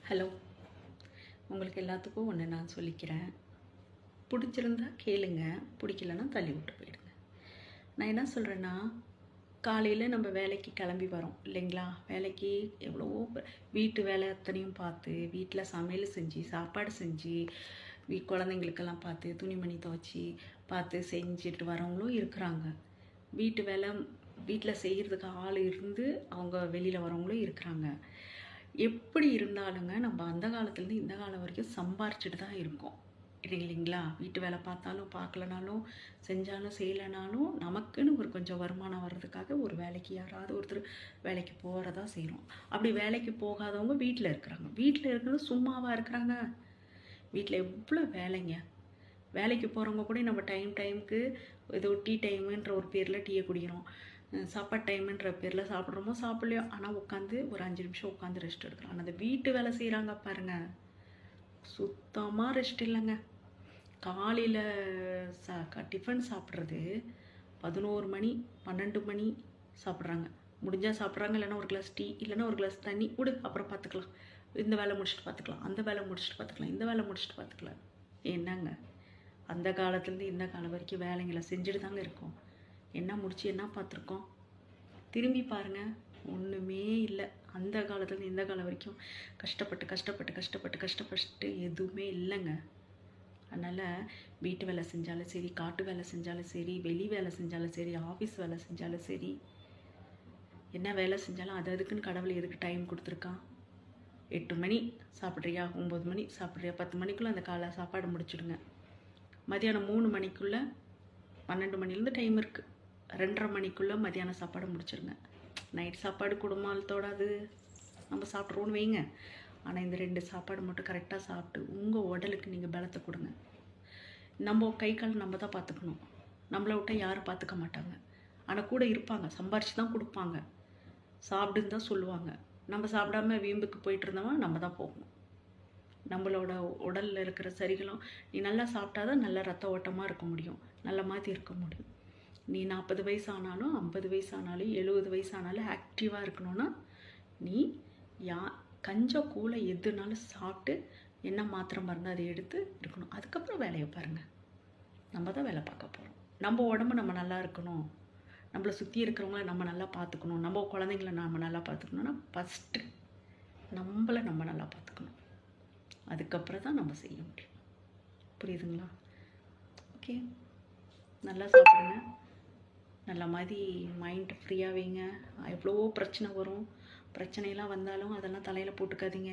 Hello, உங்களுக்கு எல்லாத்துக்கும் ஒன்று நான் சொல்லிக்கிறேன். பிடிச்சிருந்தா கேளுங்க, பிடிக்கலன்னா தள்ளி விட்டு போயிடுங்க. நான் என்ன சொல்கிறேன்னா, காலையில் நம்ம வேலைக்கு கிளம்பி வரோம் இல்லைங்களா? வேலைக்கு எவ்வளவோ வீட்டு வேலை அத்தனையும் பார்த்து, வீட்டில் சமையல் செஞ்சு, சாப்பாடு செஞ்சு, குழந்தைங்களுக்கெல்லாம் பார்த்து, துணிமணி துவைச்சி பார்த்து செஞ்சுட்டு வரவங்களும் இருக்கிறாங்க. வீட்டு வேலை வீட்டில் செய்கிறதுக்கு ஆள் இருந்து அவங்க வெளியில் வரவங்களும் இருக்கிறாங்க. எப்படி இருந்தாலுங்க நம்ம அந்த காலத்துலேருந்து இந்த காலம் வரைக்கும் சம்பாரிச்சுட்டு தான் இருக்கோம் இல்லைங்களா? வீட்டு வேலை பார்த்தாலும் பார்க்கலனாலும் செஞ்சாலும் செய்யலைனாலும் நமக்குன்னு ஒரு கொஞ்சம் வருமானம் வர்றதுக்காக ஒரு வேலைக்கு யாராவது ஒருத்தர் வேலைக்கு போகிறதா செய்கிறோம். அப்படி வேலைக்கு போகாதவங்க வீட்டில் இருக்கிறாங்க. வீட்டில் இருக்கிறது சும்மாவாக இருக்கிறாங்க. வீட்டில் எவ்வளோ வேலைங்க. வேலைக்கு போகிறவங்க கூட நம்ம டைமுக்கு ஏதோ டீ டைமுன்ற ஒரு பேரில் டீயை குடிக்கிறோம். சாப்பாடு டைமுன்ற பேரில் சாப்பிட்றோமோ சாப்பிட்லையோ, ஆனால் உட்காந்து ஒரு 5 நிமிஷம் உட்காந்து ரெஸ்ட் எடுக்கிறோம். ஆனால் அந்த வீட்டு வேலை செய்கிறாங்க பாருங்கள், சுத்தமாக ரெஸ்ட் இல்லைங்க. காலையில் டிஃபன் சாப்பிட்றது 11 மணி 12 மணி சாப்பிட்றாங்க. முடிஞ்சால் சாப்பிட்றாங்க, இல்லைன்னா ஒரு கிளாஸ் டீ, இல்லைன்னா ஒரு கிளாஸ் தண்ணி விடு, அப்புறம் பார்த்துக்கலாம், இந்த வேலை முடிச்சுட்டு பார்த்துக்கலாம், அந்த வேலை முடிச்சுட்டு பார்த்துக்கலாம், இந்த வேலை முடிச்சுட்டு பார்த்துக்கலாம். என்னங்க, அந்த காலத்துலேருந்து இந்த காலம் வரைக்கும் வேலைங்களை செஞ்சுட்டு தாங்க இருக்கோம். என்ன முடிச்சு என்ன பார்த்துருக்கோம்? திரும்பி பாருங்கள், ஒன்றுமே இல்லை. அந்த காலத்துலேருந்து இந்த காலம் வரைக்கும் கஷ்டப்பட்டு எதுவுமே இல்லைங்க. அதனால் வீட்டு வேலை செஞ்சாலும் சரி, காட்டு வேலை செஞ்சாலும் சரி, வெளி வேலை செஞ்சாலும் சரி, ஆஃபீஸ் வேலை செஞ்சாலும் சரி, என்ன வேலை செஞ்சாலும் அதுக்குன்னு கடவுள் எதுக்கு டைம் கொடுத்துருக்கான்? 8 மணி சாப்பிட்றியா, 9 மணி சாப்பிட்றியா, 10 மணிக்குள்ளே அந்த காலை சாப்பாடு முடிச்சுடுங்க. மதியானம் 3 மணிக்குள்ளே 12 மணிலேருந்து டைம் இருக்குது, 2:30 மணிக்குள்ளே மதியானம் சாப்பாடு முடிச்சிருங்க. நைட் சாப்பாடு குடும்பத்தோட அது நம்ம சாப்பிட்றோன்னு வைங்க. ஆனால் இந்த 2 சாப்பாடு மட்டும் கரெக்டாக சாப்பிட்டு உங்கள் உடலுக்கு நீங்கள் பலத்தை கொடுங்க. நம்ம கை கால் நம்ம தான் பார்த்துக்கணும். நம்மளை விட்டால் யாரும் பார்த்துக்க மாட்டாங்க. ஆனால் கூட இருப்பாங்க, சம்பாரித்து தான் கொடுப்பாங்க, சாப்பிடுன்னு தான் சொல்லுவாங்க. நம்ம சாப்பிடாம வீம்புக்கு போயிட்டு இருந்தோம்னா நம்ம தான் போகணும். நம்மளோட உடலில் இருக்கிற சரிகளும், நீ நல்லா சாப்பிட்டாதான் நல்ல ரத்த ஓட்டமாக இருக்க முடியும், நல்ல மாதிரி இருக்க முடியும். நீ 40 வயசு ஆனாலும் 50 வயசு ஆனாலும் 70 வயசு ஆனாலும் ஆக்டிவாக இருக்கணும்னா நீ கஞ்சம் கூலை எதுனாலும் சாப்பிட்டு என்ன மாத்திரை மருந்து அதை எடுத்து இருக்கணும். அதுக்கப்புறம் வேலையை பாருங்கள். நம்ம தான் வேலை பார்க்க போகிறோம். நம்ம உடம்பு நம்ம நல்லா இருக்கணும், நம்மளை சுற்றி இருக்கிறவங்கள நம்ம நல்லா பார்த்துக்கணும், நம்ம குழந்தைங்கள நம்ம நல்லா பார்த்துக்கணுன்னா ஃபஸ்ட்டு நம்மளை நம்ம நல்லா பார்த்துக்கணும். அதுக்கப்புறம் தான் நம்ம செய்ய முடியும். புரியுதுங்களா? ஓகே, நல்லா சாப்பிடுங்க, நல்ல மாதிரி மைண்ட் ஃப்ரீயாக வைங்க. எவ்வளவோ பிரச்சனை வரும். பிரச்சனையெல்லாம் வந்தாலும் அதெல்லாம் தலையில் போட்டுக்காதீங்க.